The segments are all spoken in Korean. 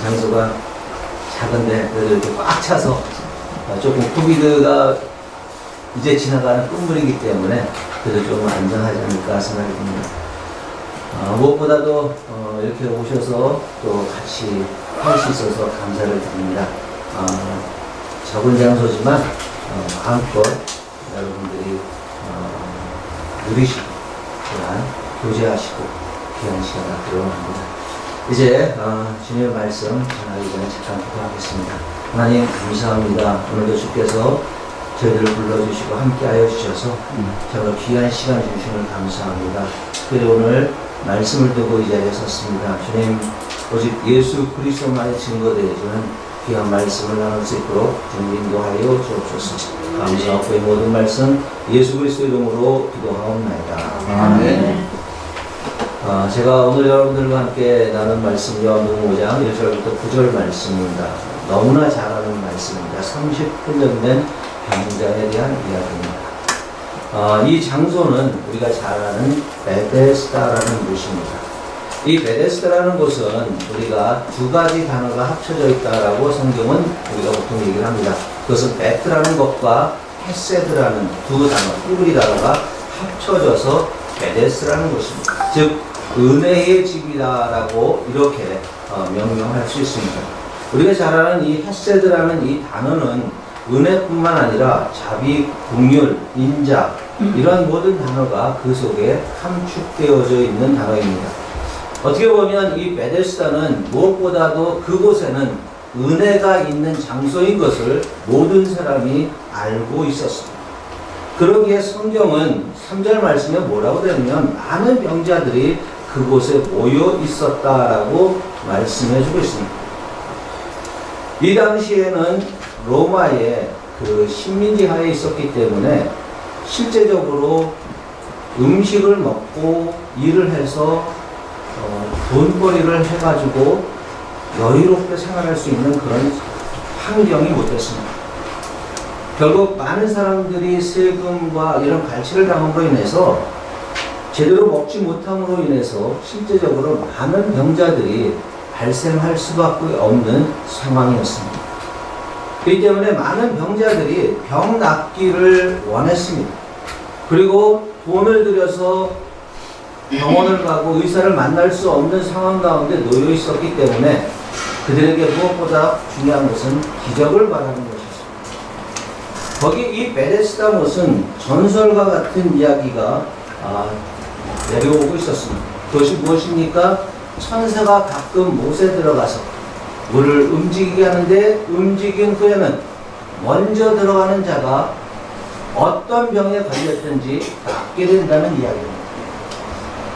장소가 작은데 그래도 이렇게 꽉 차서 조금 코비드가 이제 지나가는 끝물이기 때문에 그래도 좀 안전하지 않을까 생각이 듭니다. 무엇보다도 이렇게 오셔서 또 같이 할 수 있어서 감사를 드립니다. 적은 장소지만 마음껏 여러분들이 누리시고 또한 교제하시고 귀한 시간 갖도록 합니다. 이제 주님의 말씀 전하기 전에 잠깐 기도하겠습니다. 하나님 감사합니다. 오늘도 주께서 저희들을 불러주시고 함께하여 주셔서 정말 귀한 시간 주시는 감사합니다. 특별히 오늘 말씀을 두고 이 자리에 섰습니다. 주님 오직 예수 그리스도만의 증거되어주는 귀한 말씀을 나눌 수 있도록 주님 인도하여 주옵소서. 감사하고 이 모든 말씀 예수 그리스도 이름으로 기도하옵나이다. 아멘. 제가 오늘 여러분들과 함께 나눈 말씀 요한복음 5장 1절부터 9절 말씀입니다. 너무나 잘 아는 말씀입니다. 30분 된 병자에 대한 이야기입니다. 이 장소는 우리가 잘 아는 베데스다라는 곳입니다. 이 베데스다라는 곳은 우리가 두 가지 단어가 합쳐져 있다라고 성경은 우리가 보통 얘기를 합니다. 그것은 베트라는 것과 헤세드라는 두 단어, 히브리 단어가 합쳐져서 베데스라는 곳입니다. 즉 은혜의 집이다라고 이렇게 명명할 수 있습니다. 우리가 잘 아는 이 헤세드라는 이 단어는 은혜뿐만 아니라 자비, 긍휼, 인자 이런 모든 단어가 그 속에 함축되어져 있는 단어입니다. 어떻게 보면 이 베데스다는 무엇보다도 그곳에는 은혜가 있는 장소인 것을 모든 사람이 알고 있었습니다. 그러기에 성경은 3절 말씀에 뭐라고 되냐면 많은 병자들이 그곳에 모여 있었다라고 말씀해 주고 있습니다. 이 당시에는 로마의 그 식민지 하에 있었기 때문에 실제적으로 음식을 먹고 일을 해서 돈벌이를 해가지고 여유롭게 생활할 수 있는 그런 환경이 못 됐습니다. 결국 많은 사람들이 세금과 이런 갈취를 당함으로 인해서 제대로 먹지 못함으로 인해서 실제적으로 많은 병자들이 발생할 수밖에 없는 상황이었습니다. 그렇기 때문에 많은 병자들이 병 낫기를 원했습니다. 그리고 돈을 들여서 병원을 가고 의사를 만날 수 없는 상황 가운데 놓여 있었기 때문에 그들에게 무엇보다 중요한 것은 기적을 바라는 것이었습니다. 거기 이 베데스다 못은 전설과 같은 이야기가 내려오고 있었습니다. 그것이 무엇입니까? 천사가 가끔 못에 들어가서 물을 움직이게 하는데 움직인 후에는 먼저 들어가는 자가 어떤 병에 걸렸든지 낫게 된다는 이야기입니다.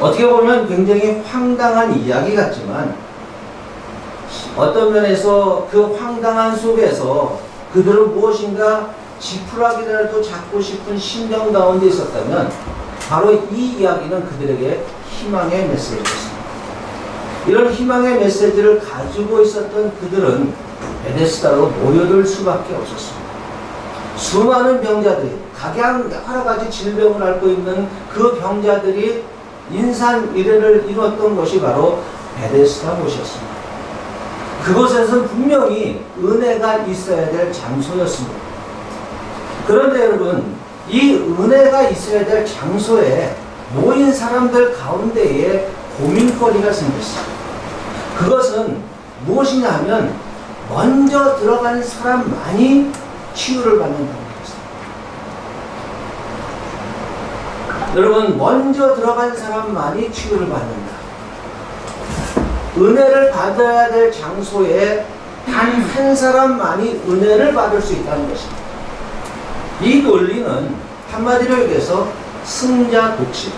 어떻게 보면 굉장히 황당한 이야기 같지만 어떤 면에서 그 황당한 속에서 그들은 무엇인가 지푸라기라도 잡고 싶은 심정 가운데 있었다면 바로 이 이야기는 그들에게 희망의 메시지였습니다. 이런 희망의 메시지를 가지고 있었던 그들은 베데스다로 모여들 수밖에 없었습니다. 수많은 병자들이 각양 여러 가지 질병을 앓고 있는 그 병자들이 인산미래를 이뤘던 것이 바로 베데스다 곳이었습니다. 그곳에서는 분명히 은혜가 있어야 될 장소였습니다. 그런데 여러분, 이 은혜가 있어야 될 장소에 모인 사람들 가운데에 고민거리가 생겼습니다. 그것은 무엇이냐 하면 먼저 들어가는 사람만이 치유를 받는다는 것입니다. 여러분, 먼저 들어간 사람만이 치유를 받는다. 은혜를 받아야 될 장소에 단 한 사람만이 은혜를 받을 수 있다는 것입니다. 이 논리는 한마디로 얘기해서 승자 독식.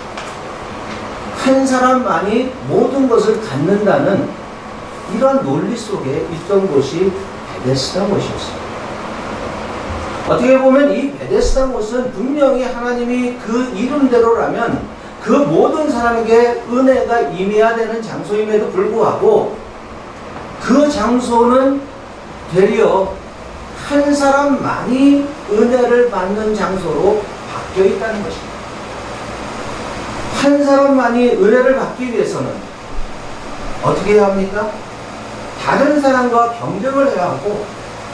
한 사람만이 모든 것을 갖는다는 이런 논리 속에 있던 곳이 베데스다 못이었습니다. 어떻게 보면 이 베데스다 못은 분명히 하나님이 그 이름대로라면 그 모든 사람에게 은혜가 임해야 되는 장소임에도 불구하고 그 장소는 되려 한 사람만이 은혜를 받는 장소로 바뀌어 있다는 것입니다. 한 사람만이 은혜를 받기 위해서는 어떻게 해야 합니까? 다른 사람과 경쟁을 해야 하고,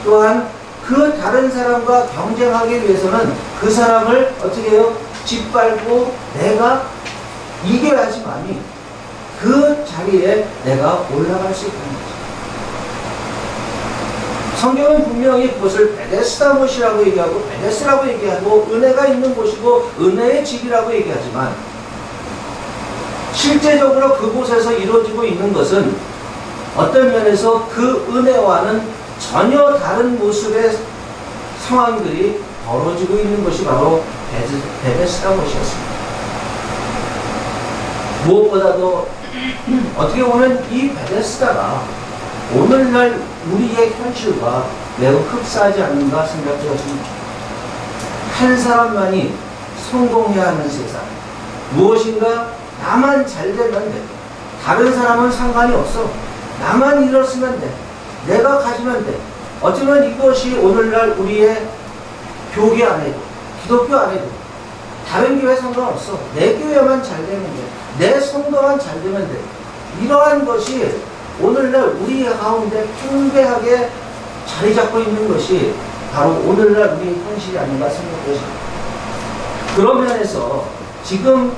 또한 그 다른 사람과 경쟁하기 위해서는 그 사람을 어떻게 해요? 짓밟고 내가 이겨야지만이 그 자리에 내가 올라갈 수 있는 거죠. 성경은 분명히 그것을 베데스다 못이라고 얘기하고 베데스라고 얘기하고 은혜가 있는 곳이고 은혜의 집이라고 얘기하지만, 실제적으로 그곳에서 이루어지고 있는 것은 어떤 면에서 그 은혜와는 전혀 다른 모습의 상황들이 벌어지고 있는 것이 바로 베데스다 못이었습니다. 무엇보다도 어떻게 보면 이 베데스다가 오늘날 우리의 현실과 매우 흡사하지 않는가 생각되었습니다. 한 사람만이 성공해야 하는 세상, 무엇인가 나만 잘 되면 돼, 다른 사람은 상관이 없어, 나만 이뤘으면 돼, 내가 가지면 돼. 어쩌면 이것이 오늘날 우리의 교계 안에도 기독교 안에도 다른 교회 상관없어, 내 교회만 잘 되면 돼, 내 성도만 잘 되면 돼. 이러한 것이 오늘날 우리 가운데 팽배하게 자리 잡고 있는 것이 바로 오늘날 우리의 현실이 아닌가 생각되십니다. 그런 면에서 지금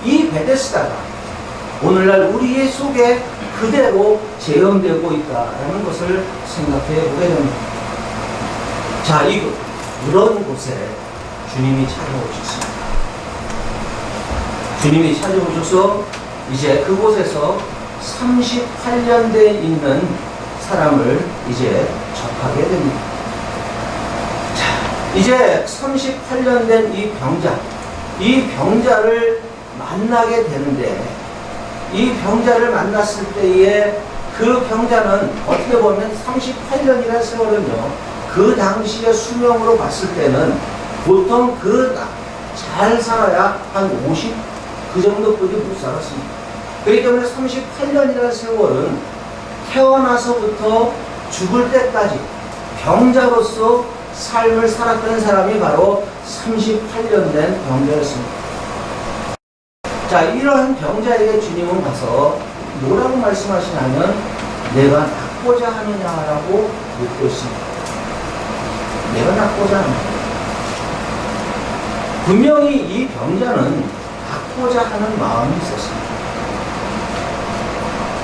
이 베데스다가 오늘날 우리의 속에 그대로 재현되고 있다는 것을 생각해 보게 됩니다. 자, 이런 곳에 주님이 찾아오셨습니다. 주님이 찾아오셔서 이제 그곳에서 38년 돼 있는 사람을 이제 접하게 됩니다. 자, 이제 38년 된 이 병자를 만나게 되는데, 이 병자를 만났을 때에 그 병자는 어떻게 보면 38년이라는 세월은요, 그 당시의 수명으로 봤을 때는 보통 잘 살아야 한 50, 그 정도뿐이 못 살았습니다. 그렇기 때문에 38년이라는 세월은 태어나서부터 죽을 때까지 병자로서 삶을 살았던 사람이 바로 38년 된 병자였습니다. 자, 이러한 병자에게 주님은 가서 뭐라고 말씀하시냐면, 내가 낫고자 하느냐라고 묻고 있습니다. 내가 낫고자 하느냐. 분명히 이 병자는 낫고자 하는 마음이 있었습니다.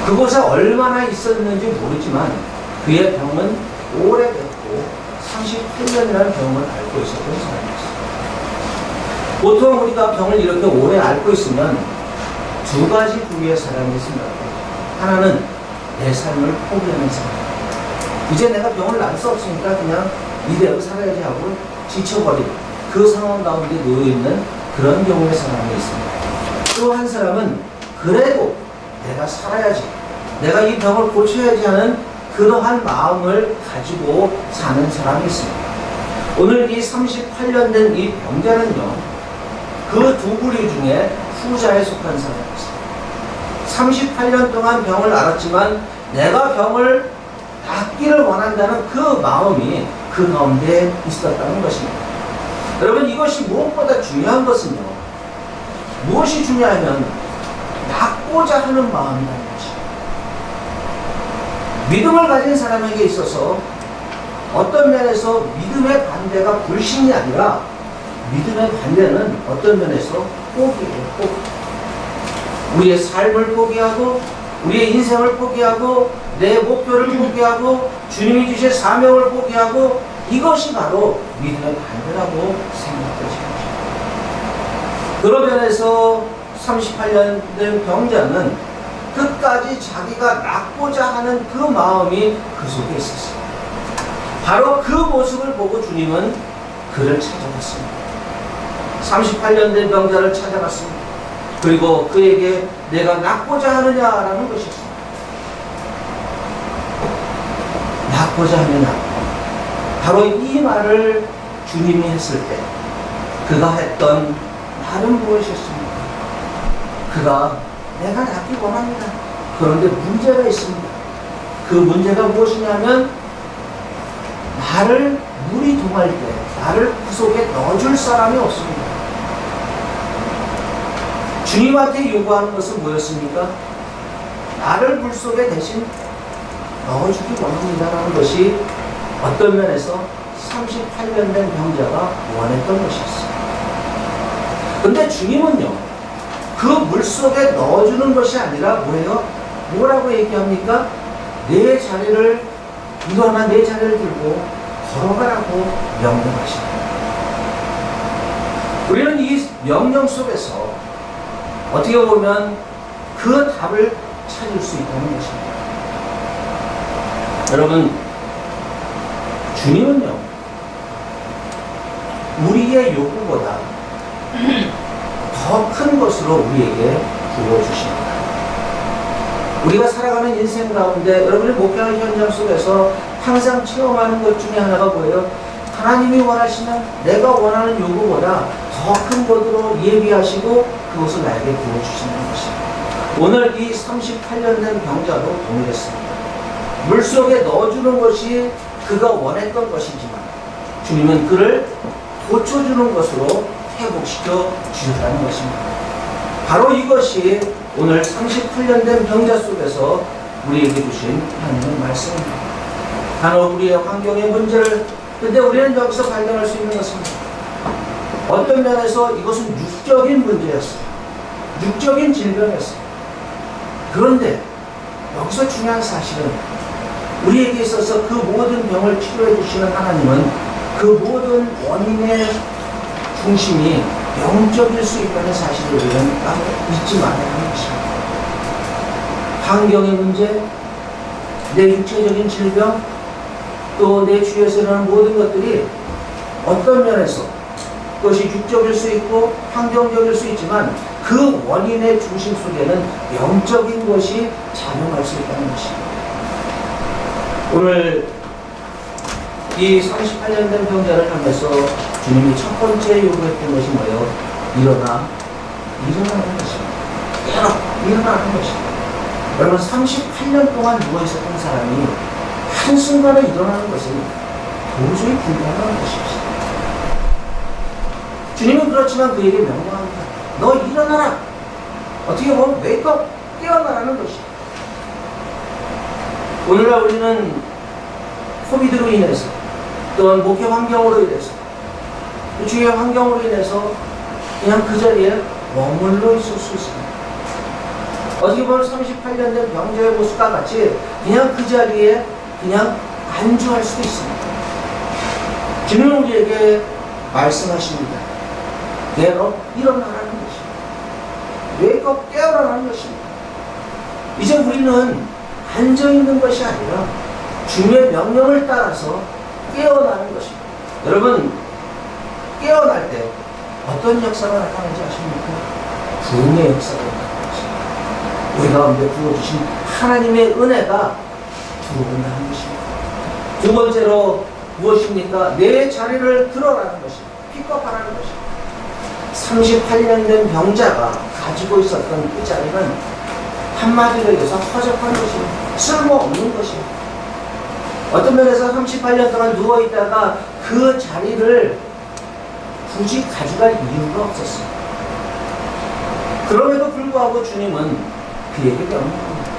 그곳에 얼마나 있었는지 모르지만 그의 병은 오래됐고 38년이라는 병을 앓고 있었던 사람이었습니다. 보통 우리가 병을 이렇게 오래 앓고 있으면 두 가지 부류의 사람이 있습니다. 하나는 내 삶을 포기하는 사람. 이제 내가 병을 날 수 없으니까 그냥 이대로 살아야지 하고 지쳐버린 그 상황 가운데 놓여있는 그런 경우의 사람이 있습니다. 또 한 사람은 그래도 내가 살아야지, 내가 이 병을 고쳐야지 하는 그러한 마음을 가지고 사는 사람이 있습니다. 오늘 이 38년 된 이 병자는요, 그 두 부류 중에 후자에 속한 사람이었습니다. 38년 동안 병을 앓았지만 내가 병을 낫기를 원한다는 그 마음이 그 가운데 있었다는 것입니다. 여러분, 이것이 무엇보다 중요한 것은요, 무엇이 중요하면 낫고자 하는 마음이라는 것입니다. 믿음을 가진 사람에게 있어서 어떤 면에서 믿음의 반대가 불신이 아니라 믿음의 반대는 어떤 면에서 포기예요. 포기. 우리의 삶을 포기하고 우리의 인생을 포기하고 내 목표를 포기하고 주님이 주신 사명을 포기하고, 이것이 바로 믿음의 반대라고 생각되십니다. 그런 면에서 38년 된 병자는 끝까지 자기가 낫고자 하는 그 마음이 그 속에 있었습니다. 바로 그 모습을 보고 주님은 그를 찾아갔습니다. 38년 된 병자를 찾아갔습니다. 그리고 그에게 내가 낫고자 하느냐라는 것이었습니다. 낫고자 하느냐. 바로 이 말을 주님이 했을 때 그가 했던 말은 무엇이었습니까? 그가 내가 낫기 원합니다. 그런데 문제가 있습니다. 그 문제가 무엇이냐면, 나를 물이 동할 때 나를 그 속에 넣어줄 사람이 없습니다. 주님한테 요구하는 것은 뭐였습니까? 나를 물 속에 대신 넣어주기 원합니다라는 것이 어떤 면에서 38년 된 병자가 원했던 것이었어요. 근데 주님은요, 그 물속에 넣어주는 것이 아니라 뭐예요? 뭐라고 얘기합니까? 내 자리를, 일어나 내 자리를 들고 걸어가라고 명령하십니다. 우리는 이 명령 속에서 어떻게 보면 그 답을 찾을 수 있다는 것입니다. 여러분, 주님은요, 우리의 요구보다 더 큰 것으로 우리에게 부어주십니다. 우리가 살아가는 인생 가운데 여러분이 목회하는 현장 속에서 항상 체험하는 것 중에 하나가 뭐예요? 하나님이 원하시는, 내가 원하는 요구보다 더 큰 것으로 예비하시고 그것을 나에게 부어주시는 것입니다. 오늘 이 38년 된 병자도 동일했습니다. 물속에 넣어주는 것이 그가 원했던 것이지만 주님은 그를 고쳐주는 것으로 회복시켜 주셨다는 것입니다. 바로 이것이 오늘 38년 된 병자 속에서 우리에게 주신 하나님의 말씀입니다. 단어 우리의 환경의 문제를, 근데 우리는 여기서 발견할 수 있는 것은 어떤 면에서 이것은 육적인 문제였어요. 육적인 질병이었어요. 그런데 여기서 중요한 사실은 우리에게 있어서 그 모든 병을 치료해 주시는 하나님은 그 모든 원인의 중심이 영적일 수 있다는 사실을 우리는 잊지 말아야 하는 것입니다. 환경의 문제, 내 육체적인 질병, 또 내 주위에서 일어나는 모든 것들이 어떤 면에서 그것이 육적일 수 있고 환경적일 수 있지만 그 원인의 중심 속에는 영적인 것이 작용할 수 있다는 것입니다. 오늘 이 38년 된 병자를 향해서 주님이 첫 번째 요구했던 것이 뭐예요? 일어나는 것입니다. 일어나는 것입니다. 여러분, 38년 동안 누워있었던 사람이 한순간에 일어나는 것은 도저히 불가능한 것입니다. 주님은 그렇지만 그에게 명령합니다. 너 일어나라. 어떻게 보면 웨이크업, 깨어나라는 것입니다. 오늘날 우리는 코비드로 인해서 또한 목회 환경으로 인해서 주위의 환경으로 인해서 그냥 그 자리에 머물러 있을 수 있습니다. 어떻게 보면 38년 된 병자의 모습과 같이 그냥 그 자리에 그냥 안주할 수도 있습니다. 주님은 우리에게 말씀하십니다. 내로 일어나라는 것입니다. 웨이크업, 깨어나라는 것입니다. 이제 우리는 앉아있는 것이 아니라 주님의 명령을 따라서 깨어나는 것입니다. 여러분, 깨어날 때 어떤 역사가 나타나는지 아십니까? 부흥의 역사가 나타나는 것입니다. 우리 가운데 부어주신 하나님의 은혜가 들어온다는 것입니다. 두 번째로 무엇입니까? 내 자리를 들어라는 것입니다. 픽업하라는 것입니다. 38년 된 병자가 가지고 있었던 그 자리는 한마디로 얘기해서 허접한 것입니다. 쓸모없는 것입니다. 어떤 면에서 38년 동안 누워있다가 그 자리를 굳이 가져갈 이유가 없었어요. 그럼에도 불구하고 주님은 그에게 명령합니다.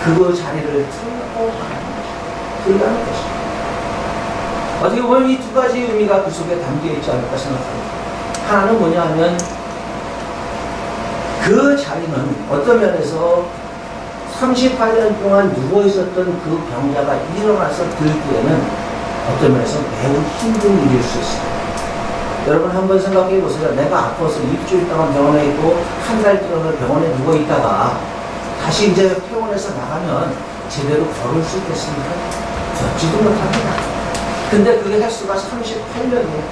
그 자리를 들고 가는 것입니다. 어떻게 보면 이 두 가지 의미가 그 속에 담겨 있지 않을까 생각합니다. 하나는 뭐냐 하면 그 자리는 어떤 면에서 38년 동안 누워있었던 그 병자가 일어나서 들기에는 어떤 면에서 매우 힘든 일일 수 있습니다. 여러분 한번 생각해 보세요. 내가 아파서 일주일 동안 병원에 있고 한 달 동안 병원에 누워있다가 다시 이제 퇴원해서 나가면 제대로 걸을 수 있겠습니까? 걷지도 못합니다. 근데 그게 횟수가 38년이에요.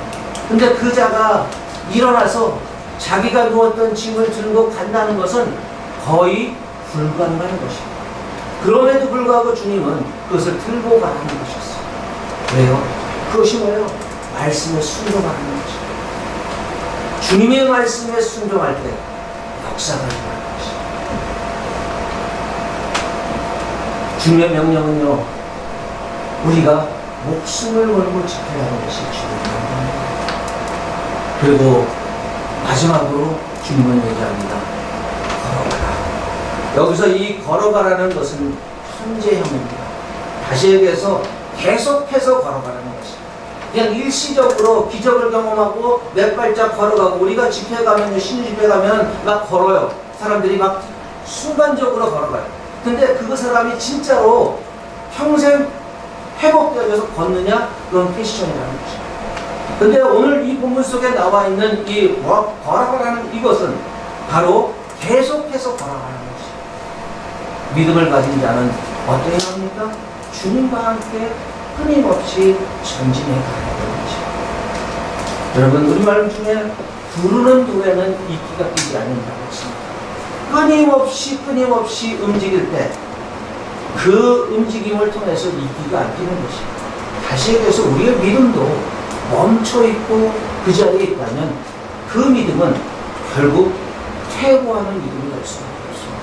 근데 그 자가 일어나서 자기가 누웠던 짐을 들고 간다는 것은 거의 불가능한 것입니다. 그럼에도 불구하고 주님은 그것을 들고 가는 것이었어요. 왜요? 그것이 뭐예요? 말씀에 순종하는 것입니다. 주님의 말씀에 순종할 때 역사가 일어나는 것입니다. 주님의 명령은요, 우리가 목숨을 걸고 지켜야 하는 것이 주님의 명령입니다. 그리고 마지막으로 주님은 얘기합니다. 걸어가라. 여기서 이 걸어가라는 것은 현재형입니다. 다시 얘기해서 계속해서 걸어가는 것이. 그냥 일시적으로 기적을 경험하고 몇 발짝 걸어가고, 우리가 집회 가면, 신유 집회 가면 막 걸어요. 사람들이 막 순간적으로 걸어가요. 근데 그 사람이 진짜로 평생 회복되어서 걷느냐? 그건 퀘스천이라는 것이죠. 근데 오늘 이 본문 속에 나와 있는 이 걸어가라는 이것은 바로 계속해서 걸어가는 것이죠. 믿음을 가진 자는 어떻게 합니까? 주님과 함께 끊임없이 전진해 가야 되는 것이죠. 여러분, 우리말 중에 부르는 노래는 이끼가 끼지 않는다고 했습니다. 끊임없이 움직일 때 그 움직임을 통해서 이끼가 안 끼는 것이에요. 다시 얘기해서 우리의 믿음도 멈춰있고 그 자리에 있다면 그 믿음은 결국 퇴보하는 믿음이 될 수밖에 없습니다.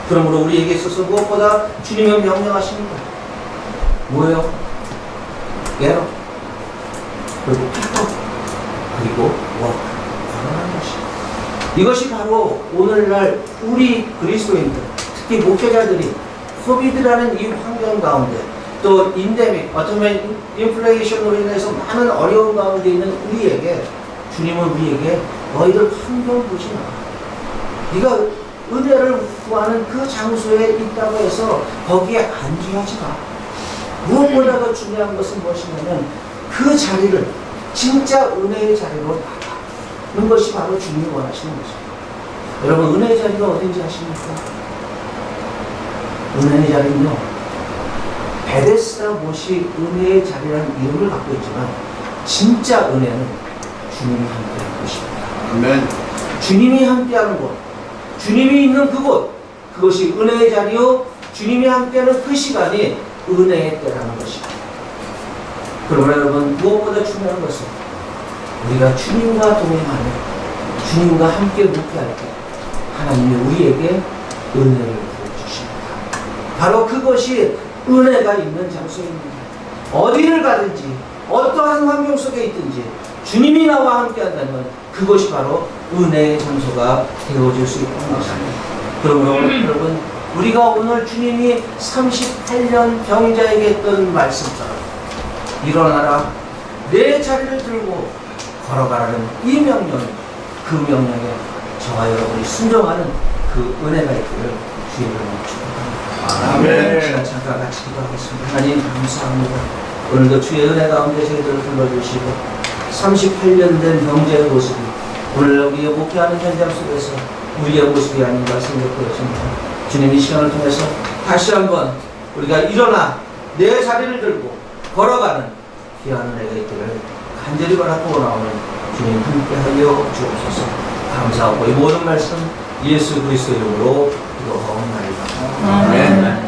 그러므로 우리에게 있어서 무엇보다 주님은 명령하십니다. 뭐예요? 예로, 그리고 피고, 그리고 걸어가는 것이에요. 이것이 바로 오늘날 우리 그리스도인들, 특히 목회자들이 코비드라는 이 환경 가운데, 또 인데믹, 어쩌면 인플레이션으로 인해서 많은 어려운 가운데 있는 우리에게, 주님은 우리에게 너희들 환경 보지 마. 네가 은혜를 구하는 그 장소에 있다고 해서 거기에 안주하지 마. 무엇보다 더 중요한 것은 무엇이냐면 그 자리를 진짜 은혜의 자리로 나가는 것이 바로 주님이 원하시는 것입니다. 여러분, 은혜의 자리가 어딘지 아십니까? 은혜의 자리는요, 베데스다 못이 은혜의 자리라는 이름을 갖고 있지만 진짜 은혜는 주님이 함께하는 것입니다. 아멘. 주님이 함께하는 곳, 주님이 있는 그곳, 그것이 은혜의 자리요, 주님이 함께하는 그 시간이 은혜의 때라는 것입니다. 그러나 여러분, 무엇보다 중요한 것은 우리가 주님과 동행하며 주님과 함께 묵게 할 때 하나님이 우리에게 은혜를 바로 그것이 은혜가 있는 장소입니다. 어디를 가든지 어떠한 환경 속에 있든지 주님이 나와 함께 한다면 그것이 바로 은혜의 장소가 되어질 수 있다는 것입니다. 그러므로 여러분, 우리가 오늘 주님이 38년 병자에게 했던 말씀처럼 일어나라, 내 자리를 들고 걸어가라는 이 명령, 그 명령에 저와 여러분이 순종하는 그 은혜가 있기를 주의 이름으로 축복합니다. 아멘. 시간 잠깐 같이 기도하겠습니다. 하나님 감사합니다. 오늘도 주의 은혜 가운데 저희들을 불러주시고 38년 된 병자의 모습이 오늘 우리의 목회하는 현장 속에서 우리의 모습이 아닌가 생각되었습니다. 주님, 이 시간을 통해서 다시 한번 우리가 일어나 내 자리를 들고 걸어가는 귀한 은혜가 있기를 간절히 바라고 나오는 주님 함께하여 주옵소서. 감사하고 이 모든 말씀 예수 그리스도 이름으로 기도하옵나이다. 아멘.